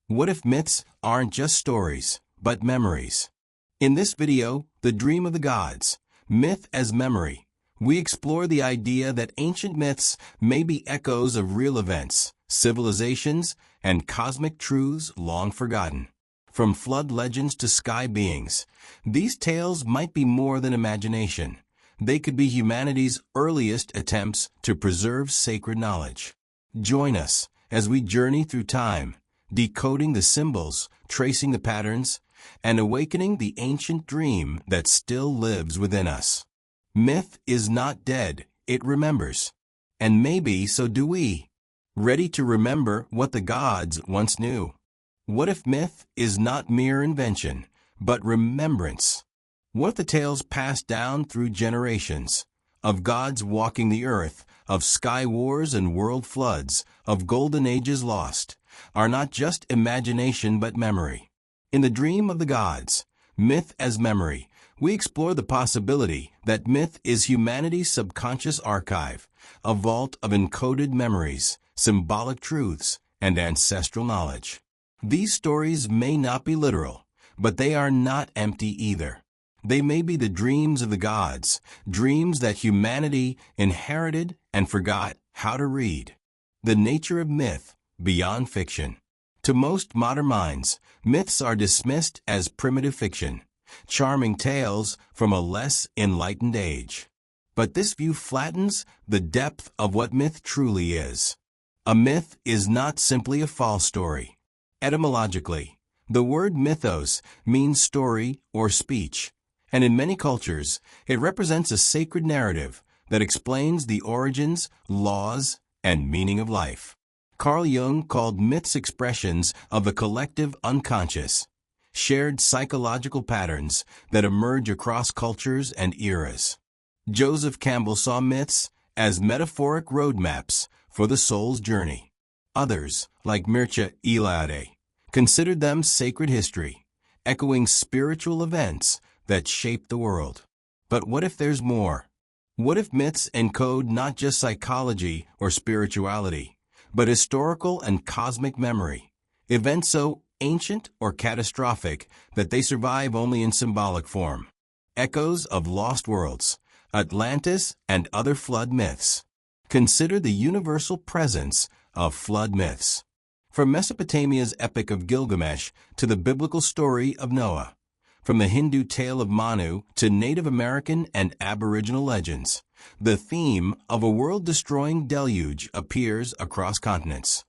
What if myths aren't just stories, but memories? In this video, The Dream of the Gods, Myth as Memory, we explore the idea that ancient myths may be echoes of real events, civilizations, and cosmic truths long forgotten. From flood legends to sky beings, these tales might be more than imagination. They could be humanity's earliest attempts to preserve sacred knowledge. Join us as we journey through time, decoding the symbols, tracing the patterns, and awakening the ancient dream that still lives within us. Myth is not dead, it remembers. And maybe so do we. Ready to remember what the gods once knew. What if myth is not mere invention, but remembrance? What if the tales passed down through generations, of gods walking the earth, of sky wars and world floods, of golden ages lost, are not just imagination but memory? In The Dream of the Gods, Myth as Memory, we explore the possibility that myth is humanity's subconscious archive, a vault of encoded memories, symbolic truths, and ancestral knowledge. These stories may not be literal, but they are not empty either. They may be the dreams of the gods, dreams that humanity inherited and forgot how to read. The nature of myth beyond fiction. To most modern minds, myths are dismissed as primitive fiction, charming tales from a less enlightened age. But this view flattens the depth of what myth truly is. A myth is not simply a false story. Etymologically, the word mythos means story or speech, and in many cultures, it represents a sacred narrative that explains the origins, laws, and meaning of life. Carl Jung called myths expressions of the collective unconscious, shared psychological patterns that emerge across cultures and eras. Joseph Campbell saw myths as metaphoric roadmaps for the soul's journey. Others, like Mircea Eliade, considered them sacred history, echoing spiritual events that shaped the world. But what if there's more? What if myths encode not just psychology or spirituality, but historical and cosmic memory, events so ancient or catastrophic that they survive only in symbolic form? Echoes of lost worlds, Atlantis, and other flood myths. Consider the universal presence of flood myths. From Mesopotamia's Epic of Gilgamesh to the biblical story of Noah, from the Hindu tale of Manu to Native American and Aboriginal legends, the theme of a world-destroying deluge appears across continents.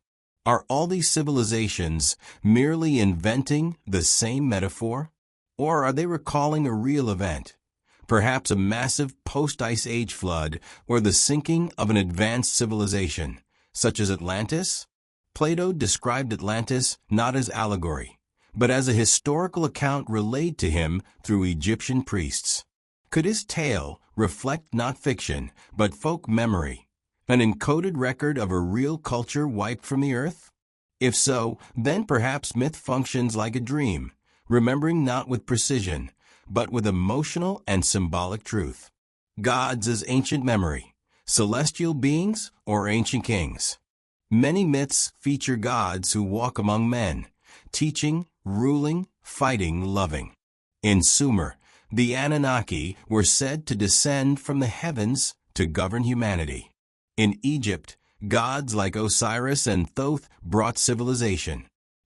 Are all these civilizations merely inventing the same metaphor? Or are they recalling a real event, perhaps a massive post-Ice Age flood or the sinking of an advanced civilization, such as Atlantis? Plato described Atlantis not as allegory, but as a historical account relayed to him through Egyptian priests. Could his tale reflect not fiction, but folk memory, an encoded record of a real culture wiped from the earth? If so, then perhaps myth functions like a dream, remembering not with precision, but with emotional and symbolic truth. Gods as ancient memory, celestial beings or ancient kings. Many myths feature gods who walk among men, teaching, ruling, fighting, loving. In Sumer, the Anunnaki were said to descend from the heavens to govern humanity. In Egypt, gods like Osiris and Thoth brought civilization.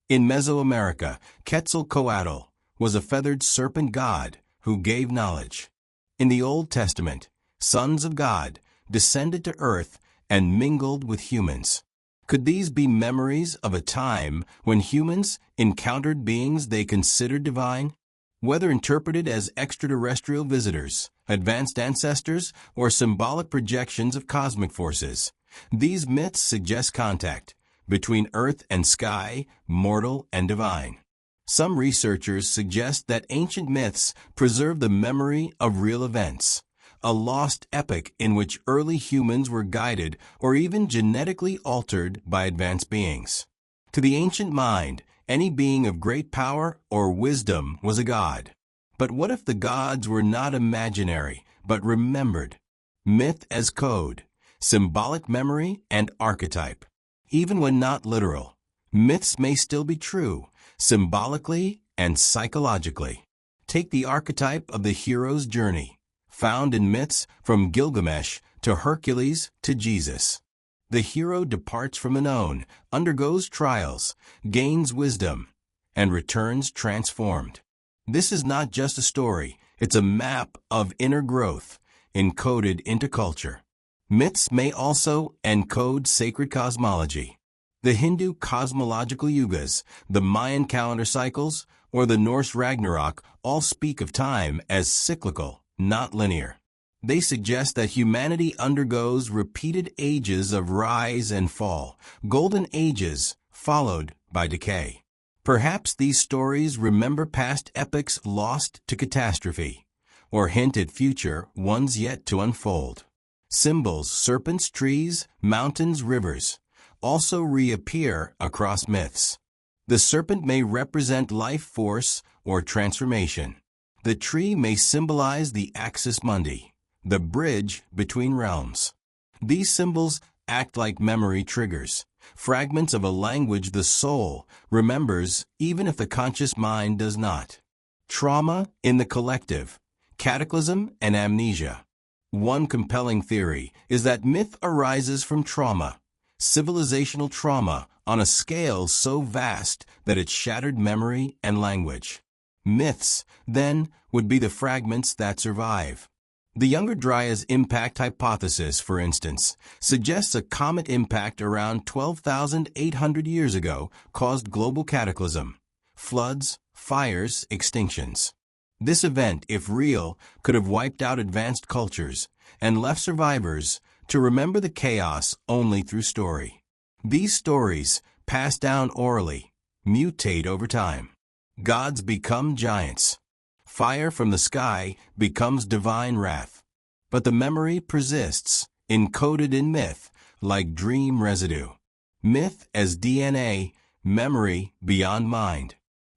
In Mesoamerica, Quetzalcoatl was a feathered serpent god who gave knowledge. In the Old Testament, sons of God descended to earth and mingled with humans. Could these be memories of a time when humans encountered beings they considered divine? Whether interpreted as extraterrestrial visitors, advanced ancestors, or symbolic projections of cosmic forces, these myths suggest contact between earth and sky, mortal and divine. Some researchers suggest that ancient myths preserve the memory of real events, a lost epoch in which early humans were guided or even genetically altered by advanced beings. To the ancient mind, any being of great power or wisdom was a god. But what if the gods were not imaginary, but remembered? Myth as code, symbolic memory, and archetype. Even when not literal, Myths may still be true, symbolically and psychologically. Take the archetype of the hero's journey, found in myths from Gilgamesh to Hercules to Jesus. The hero departs from the known, undergoes trials, gains wisdom, and returns transformed. This is not just a story, it's a map of inner growth, encoded into culture. Myths may also encode sacred cosmology. The Hindu cosmological yugas, the Mayan calendar cycles, or the Norse Ragnarok all speak of time as cyclical, not linear. They suggest that humanity undergoes repeated ages of rise and fall, golden ages followed by decay. Perhaps these stories remember past epochs lost to catastrophe, or hint at future ones yet to unfold. Symbols, serpents, trees, mountains, rivers, also reappear across myths. The serpent may represent life force or transformation. The tree may symbolize the axis mundi, the bridge between realms. These symbols act like memory triggers, fragments of a language the soul remembers even if the conscious mind does not. Trauma in the collective, cataclysm and amnesia. One compelling theory is that myth arises from trauma, civilizational trauma on a scale so vast that it shattered memory and language. Myths, then, would be the fragments that survive. The Younger Dryas impact hypothesis, for instance, suggests a comet impact around 12,800 years ago caused global cataclysm, floods, fires, extinctions. This event, if real, could have wiped out advanced cultures and left survivors to remember the chaos only through story. These stories, passed down orally, mutate over time. Gods become giants. Fire from the sky becomes divine wrath. But the memory persists, encoded in myth, like dream residue. Myth as DNA, memory beyond mind.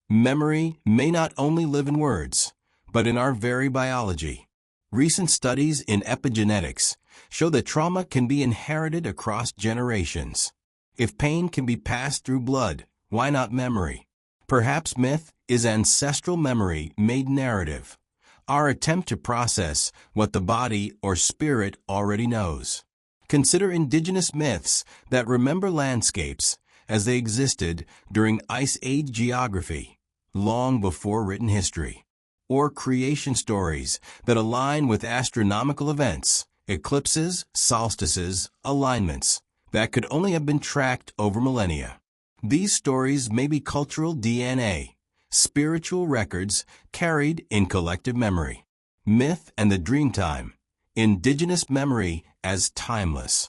Memory may not only live in words, but in our very biology. Recent studies in epigenetics show that trauma can be inherited across generations. If pain can be passed through blood, why not memory? Perhaps myth is ancestral memory made narrative, our attempt to process what the body or spirit already knows. Consider indigenous myths that remember landscapes as they existed during Ice Age geography, long before written history, or creation stories that align with astronomical events, eclipses, solstices, alignments, that could only have been tracked over millennia. These stories may be cultural DNA, spiritual records carried in collective memory. Myth and the Dreamtime, indigenous memory as timeless.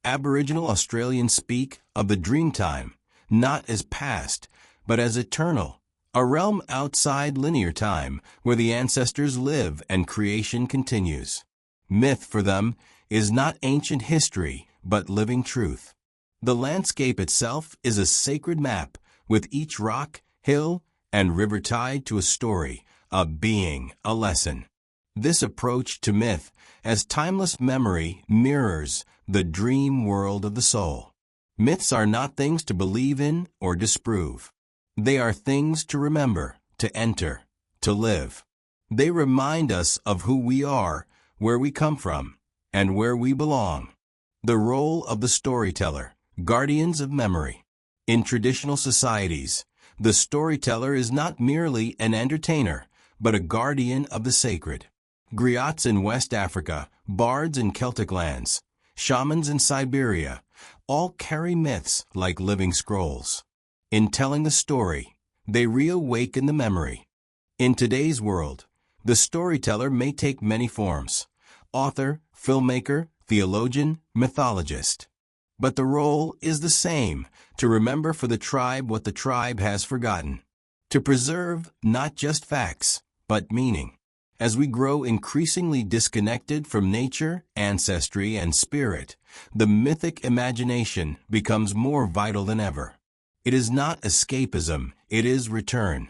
Aboriginal Australians speak of the Dreamtime not as past, but as eternal, a realm outside linear time where the ancestors live and creation continues. Myth for them is not ancient history, but living truth. The landscape itself is a sacred map, with each rock, hill, and river tied to a story, a being, a lesson. This approach to myth as timeless memory mirrors the dream world of the soul. Myths are not things to believe in or disprove. They are things to remember, to enter, to live. They remind us of who we are, where we come from, and where we belong. The role of the storyteller, guardians of memory. In traditional societies, the storyteller is not merely an entertainer, but a guardian of the sacred. Griots in West Africa, bards in Celtic lands, shamans in Siberia, all carry myths like living scrolls. In telling the story, they reawaken the memory. In today's world, the storyteller may take many forms: author, filmmaker, theologian, mythologist. But the role is the same, to remember for the tribe what the tribe has forgotten. To preserve not just facts, but meaning. As we grow increasingly disconnected from nature, ancestry, and spirit, the mythic imagination becomes more vital than ever. It is not escapism, it is return.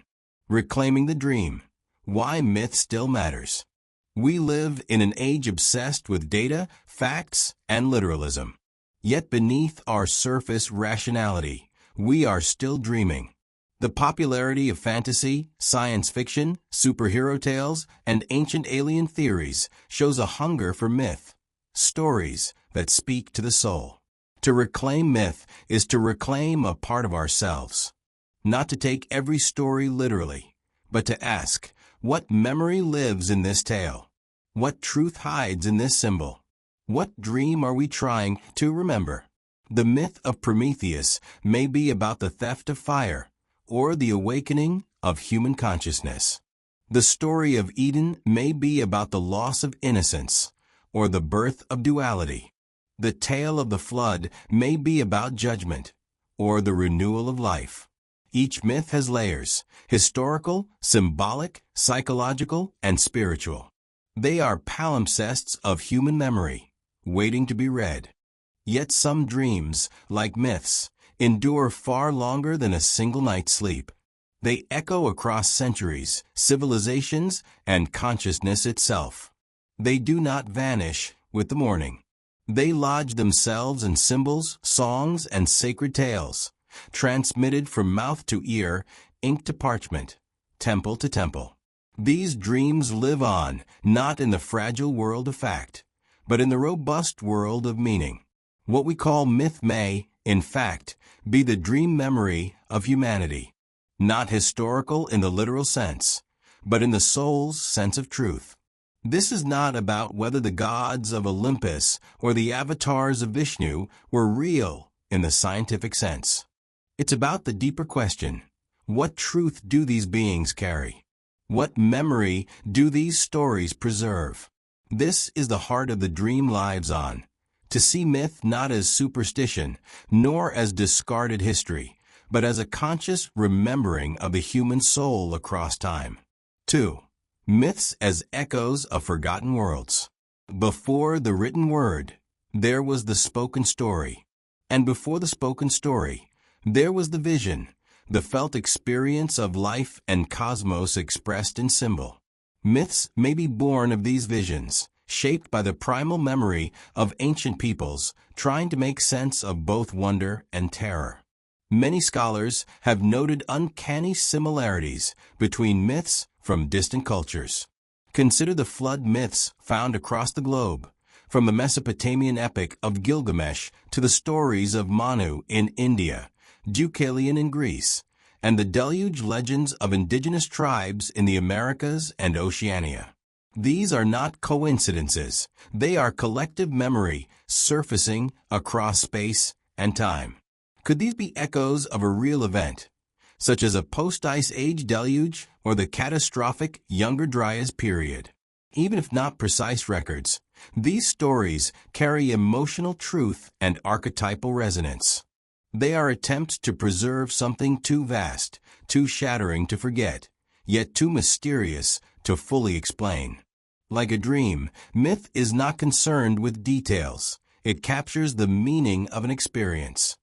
Reclaiming the dream. Why myth still matters. We live in an age obsessed with data, facts, and literalism. Yet beneath our surface rationality, we are still dreaming. The popularity of fantasy, science fiction, superhero tales, and ancient alien theories shows a hunger for myth, stories that speak to the soul. To reclaim myth is to reclaim a part of ourselves. Not to take every story literally, but to ask, what memory lives in this tale? What truth hides in this symbol? What dream are we trying to remember? The myth of Prometheus may be about the theft of fire, or the awakening of human consciousness. The story of Eden may be about the loss of innocence, or the birth of duality. The tale of the flood may be about judgment, or the renewal of life. Each myth has layers: historical, symbolic, psychological, and spiritual. They are palimpsests of human memory, waiting to be read. Yet some dreams, like myths, endure far longer than a single night's sleep. They echo across centuries, civilizations, and consciousness itself. They do not vanish with the morning. They lodge themselves in symbols, songs, and sacred tales, transmitted from mouth to ear, ink to parchment, temple to temple. These dreams live on, not in the fragile world of fact, but in the robust world of meaning. What we call myth may, in fact, be the dream memory of humanity, not historical in the literal sense, but in the soul's sense of truth. This is not about whether the gods of Olympus or the avatars of Vishnu were real in the scientific sense. It's about the deeper question: what truth do these beings carry? What memory do these stories preserve? This is the heart of the dream lives on. To see myth not as superstition, nor as discarded history, but as a conscious remembering of the human soul across time. 2. Myths as echoes of forgotten worlds. Before the written word, there was the spoken story. And before the spoken story, there was the vision, the felt experience of life and cosmos expressed in symbol. Myths may be born of these visions, shaped by the primal memory of ancient peoples trying to make sense of both wonder and terror. Many scholars have noted uncanny similarities between myths from distant cultures. Consider the flood myths found across the globe, from the Mesopotamian epic of Gilgamesh to the stories of Manu in India, Deucalion in Greece, and the deluge legends of indigenous tribes in the Americas and Oceania. These are not coincidences. They are collective memory surfacing across space and time. Could these be echoes of a real event, such as a post-ice age deluge or the catastrophic Younger Dryas period? Even if not precise records, these stories carry emotional truth and archetypal resonance. They are attempts to preserve something too vast, too shattering to forget, yet too mysterious to fully explain. Like a dream, myth is not concerned with details. It captures the meaning of an experience.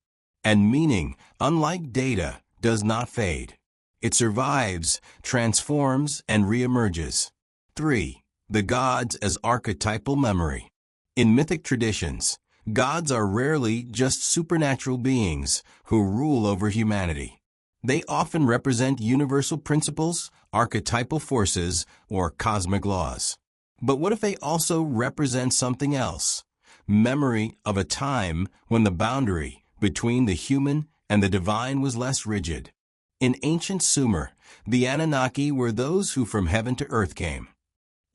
And meaning, unlike data, does not fade. It survives, transforms, and reemerges. 3. The gods as archetypal memory. In mythic traditions, gods are rarely just supernatural beings who rule over humanity. They often represent universal principles, archetypal forces, or cosmic laws. But what if they also represent something else? Memory of a time when the boundary between the human and the divine was less rigid. In ancient Sumer, the Anunnaki were those who from heaven to earth came.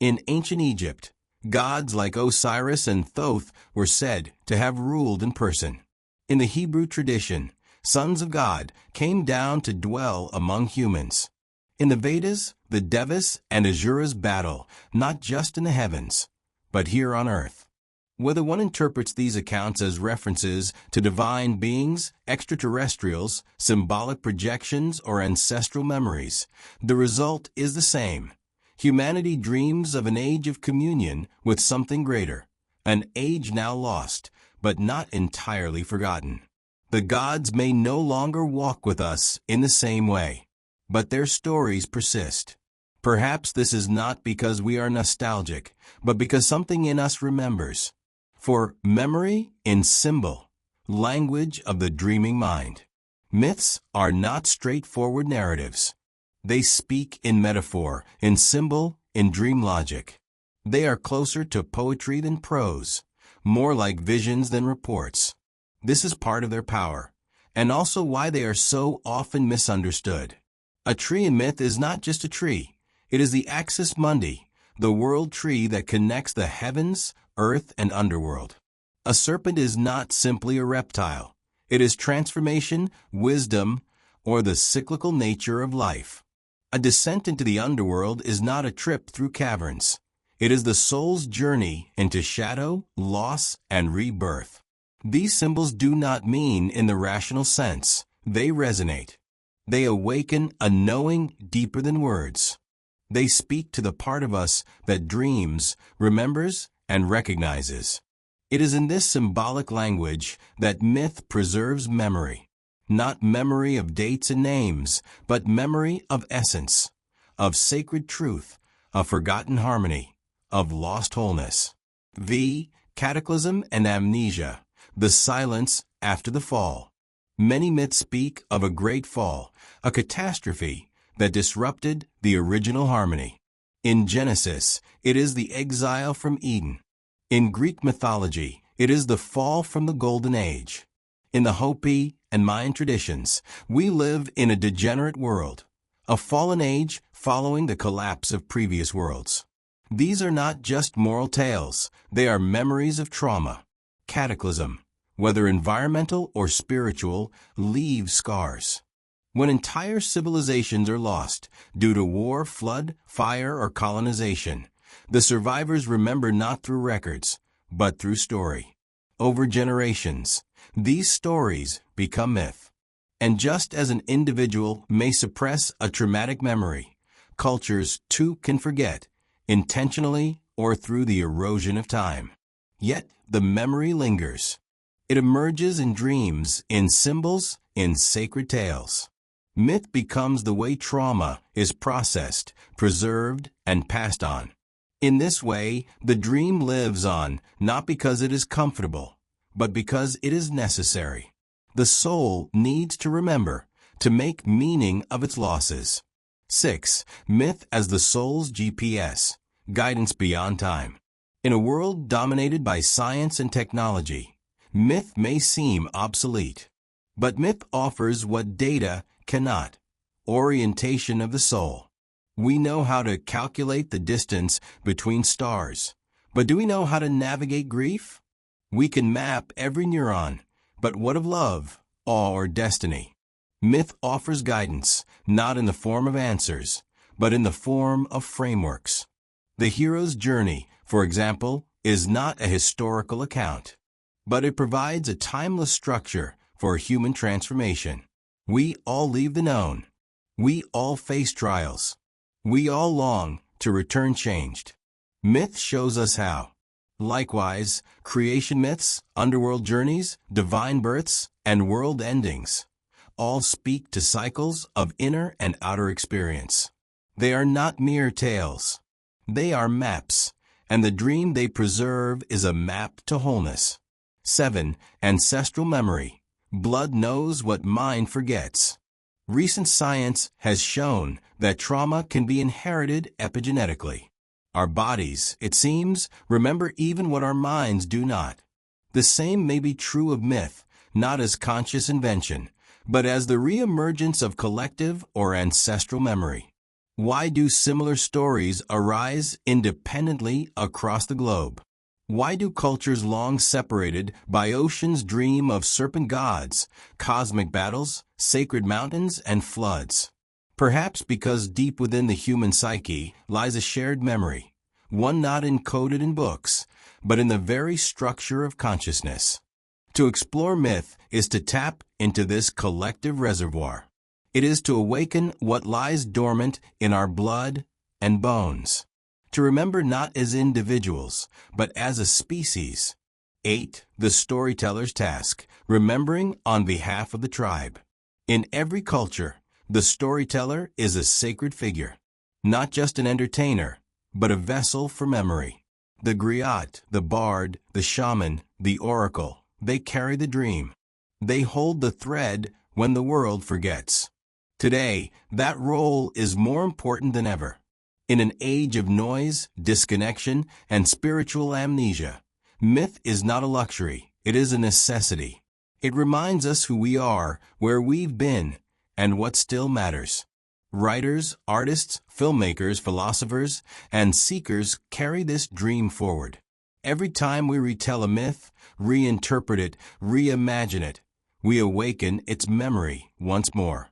In ancient Egypt, gods like Osiris and Thoth were said to have ruled in person. In the Hebrew tradition, sons of God came down to dwell among humans. In the Vedas, the Devas and Asuras battle, not just in the heavens, but here on earth. Whether one interprets these accounts as references to divine beings, extraterrestrials, symbolic projections, or ancestral memories, the result is the same. Humanity dreams of an age of communion with something greater, an age now lost, but not entirely forgotten. The gods may no longer walk with us in the same way, but their stories persist. Perhaps this is not because we are nostalgic, but because something in us remembers. For memory in symbol, language of the dreaming mind. Myths are not straightforward narratives. They speak in metaphor, in symbol, in dream logic. They are closer to poetry than prose, more like visions than reports. This is part of their power, and also why they are so often misunderstood. A tree in myth is not just a tree. It is the axis mundi, the world tree that connects the heavens, earth, and underworld. A serpent is not simply a reptile. It is transformation, wisdom, or the cyclical nature of life. A descent into the underworld is not a trip through caverns. It is the soul's journey into shadow, loss, and rebirth. These symbols do not mean in the rational sense. They resonate. They awaken a knowing deeper than words. They speak to the part of us that dreams, remembers, and recognizes. It is in this symbolic language that myth preserves memory. Not memory of dates and names, but memory of essence, of sacred truth, of forgotten harmony, of lost wholeness. Cataclysm and amnesia, the silence after the fall. Many myths speak of a great fall, a catastrophe that disrupted the original harmony. In Genesis, it is the exile from Eden. In Greek mythology, it is the fall from the Golden Age. In the Hopi and Mayan traditions, we live in a degenerate world, a fallen age following the collapse of previous worlds. These are not just moral tales, they are memories of trauma. Cataclysm, whether environmental or spiritual, leaves scars. When entire civilizations are lost due to war, flood, fire, or colonization, the survivors remember not through records, but through story. Over generations, these stories become myth. And just as an individual may suppress a traumatic memory, cultures too can forget, intentionally or through the erosion of time. Yet the memory lingers. It emerges in dreams, in symbols, in sacred tales. Myth becomes the way trauma is processed, preserved, and passed on. In this way, the dream lives on, not because it is comfortable, but because it is necessary. The soul needs to remember, to make meaning of its losses. 6. Myth as the soul's GPS, guidance beyond time. In a world dominated by science and technology, myth may seem obsolete. But myth offers what data cannot: orientation of the soul. We know how to calculate the distance between stars, but do we know how to navigate grief? We can map every neuron, but what of love, awe, or destiny? Myth offers guidance, not in the form of answers, but in the form of frameworks. The hero's journey, for example, is not a historical account, but it provides a timeless structure for human transformation. We all leave the known. We all face trials. We all long to return changed. Myth shows us how. Likewise, creation myths, underworld journeys, divine births, and world endings all speak to cycles of inner and outer experience. They are not mere tales. They are maps, and the dream they preserve is a map to wholeness. 7. Ancestral memory. Blood knows what mind forgets. Recent science has shown that trauma can be inherited epigenetically. Our bodies, it seems, remember even what our minds do not. The same may be true of myth, not as conscious invention, but as the re-emergence of collective or ancestral memory. Why do similar stories arise independently across the globe? Why do cultures long separated by oceans dream of serpent gods, cosmic battles, sacred mountains, and floods? Perhaps because deep within the human psyche lies a shared memory, one not encoded in books, but in the very structure of consciousness. To explore myth is to tap into this collective reservoir. It is to awaken what lies dormant in our blood and bones. To remember not as individuals, but as a species. 8. The storyteller's task, remembering on behalf of the tribe. In every culture, the storyteller is a sacred figure, not just an entertainer, but a vessel for memory. The griot, the bard, the shaman, the oracle, they carry the dream. They hold the thread when the world forgets. Today, that role is more important than ever. In an age of noise, disconnection, and spiritual amnesia, myth is not a luxury, it is a necessity. It reminds us who we are, where we've been, and what still matters. Writers, artists, filmmakers, philosophers, and seekers carry this dream forward. Every time we retell a myth, reinterpret it, reimagine it, we awaken its memory once more.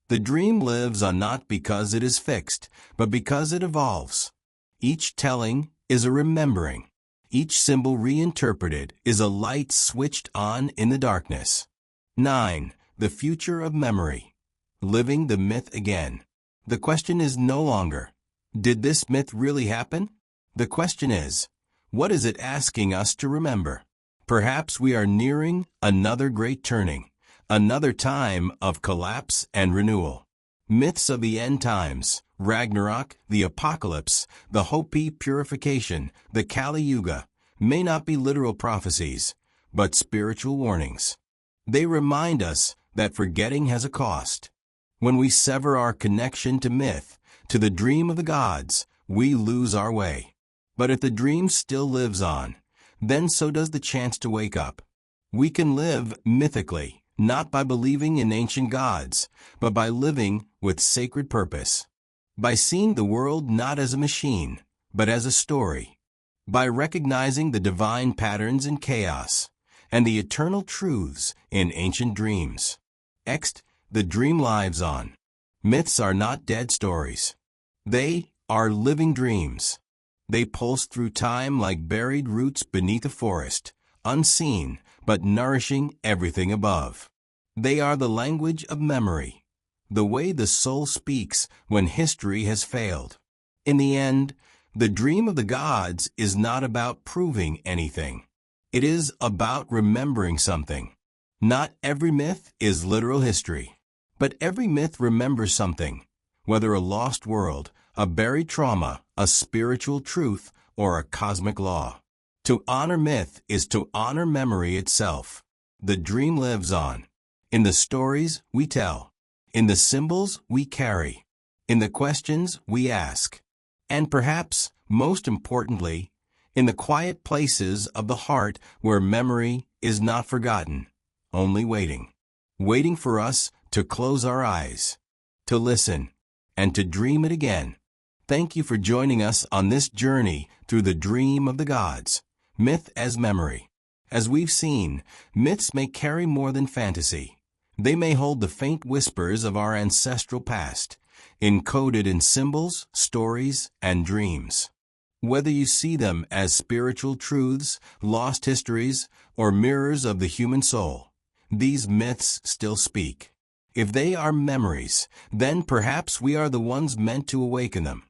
The dream lives on not because it is fixed, but because it evolves. Each telling is a remembering. Each symbol reinterpreted is a light switched on in the darkness. 9. The future of memory. Living the myth again. The question is no longer, did this myth really happen? The question is, what is it asking us to remember? Perhaps we are nearing another great turning, another time of collapse and renewal. Myths of the end times, Ragnarok, the apocalypse, the Hopi purification, the Kali Yuga, may not be literal prophecies, but spiritual warnings. They remind us that forgetting has a cost. When we sever our connection to myth, to the dream of the gods, we lose our way. But if the dream still lives on, then so does the chance to wake up. We can live mythically, not by believing in ancient gods, but by living with sacred purpose. By seeing the world not as a machine, but as a story. By recognizing the divine patterns in chaos, and the eternal truths in ancient dreams. Next, the dream lives on. Myths are not dead stories. They are living dreams. They pulse through time like buried roots beneath a forest, unseen but nourishing everything above. They are the language of memory, the way the soul speaks when history has failed. In the end, the dream of the gods is not about proving anything. It is about remembering something. Not every myth is literal history, but every myth remembers something, whether a lost world, a buried trauma, a spiritual truth, or a cosmic law. To honor myth is to honor memory itself. The dream lives on. In the stories we tell, in the symbols we carry, in the questions we ask, and perhaps, most importantly, in the quiet places of the heart where memory is not forgotten, only waiting. Waiting for us to close our eyes, to listen, and to dream it again. Thank you for joining us on this journey through the dream of the gods, myth as memory. As we've seen, myths may carry more than fantasy. They may hold the faint whispers of our ancestral past, encoded in symbols, stories, and dreams. Whether you see them as spiritual truths, lost histories, or mirrors of the human soul, these myths still speak. If they are memories, then perhaps we are the ones meant to awaken them.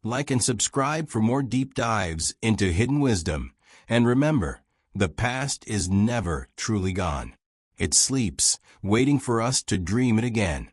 Like and subscribe for more deep dives into hidden wisdom. And remember, the past is never truly gone. It sleeps, waiting for us to dream it again.